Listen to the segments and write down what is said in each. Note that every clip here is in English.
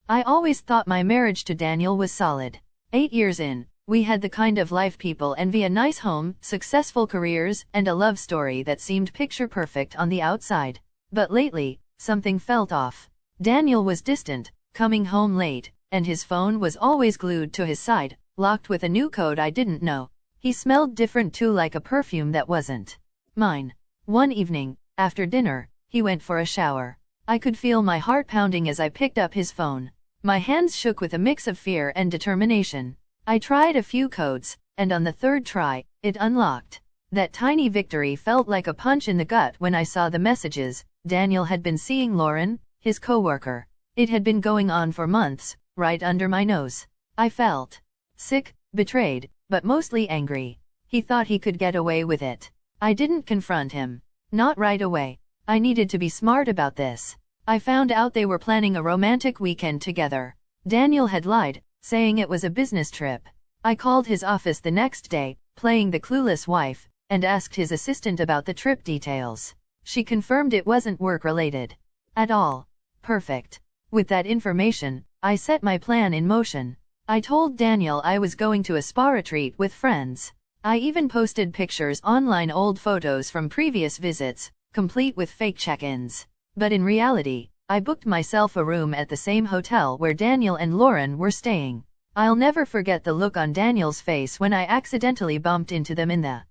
I always thought my marriage to Daniel was solid. 8 years in, we had the kind of life people envy: a nice home, successful careers, and a love story that seemed picture perfect on the outside. But lately, something felt off. Daniel was distant, coming home late, and his phone was always glued to his side, locked with a new code I didn't know. He smelled different too, like a perfume that wasn't mine. One evening, after dinner, he went for a shower. I could feel my heart pounding as I picked up his phone. My hands shook with a mix of fear and determination. I tried a few codes, and on the third try, it unlocked. That tiny victory felt like a punch in the gut when I saw the messages. Daniel had been seeing Lauren, his coworker. It had been going on for months, right under my nose. I felt sick, betrayed, but mostly angry. He thought he could get away with it. I didn't confront him. Not right away. I needed to be smart about this. I found out they were planning a romantic weekend together. Daniel had lied, saying it was a business trip. I called his office the next day, playing the clueless wife, and asked his assistant about the trip details. She confirmed it wasn't work-related at all. Perfect. With that information, I set my plan in motion. I told Daniel I was going to a spa retreat with friends. I even posted pictures online, old photos from previous visits, complete with fake check-ins. But in reality, I booked myself a room at the same hotel where Daniel and Lauren were staying. I'll never forget the look on Daniel's face when I accidentally bumped into them in the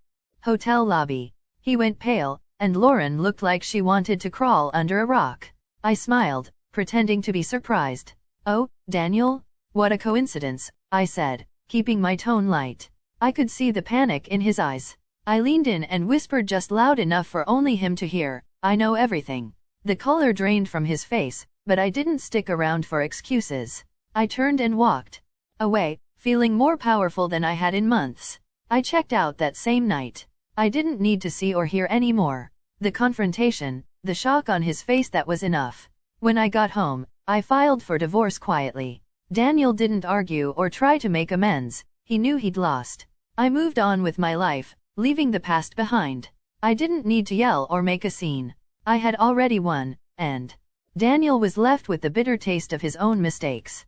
hotel lobby. He went pale, and Lauren looked like she wanted to crawl under a rock. I smiled, pretending to be surprised. "Oh, Daniel? What a coincidence," I said, keeping my tone light. I could see the panic in his eyes. I leaned in and whispered just loud enough for only him to hear, "I know everything." The color drained from his face, but I didn't stick around for excuses. I turned and walked away, feeling more powerful than I had in months. I checked out that same night. I didn't need to see or hear any more. The confrontation, the shock on his face, that was enough. When I got home, I filed for divorce quietly. Daniel didn't argue or try to make amends. He knew he'd lost. I moved on with my life, leaving the past behind. I didn't need to yell or make a scene. I had already won, and Daniel was left with the bitter taste of his own mistakes.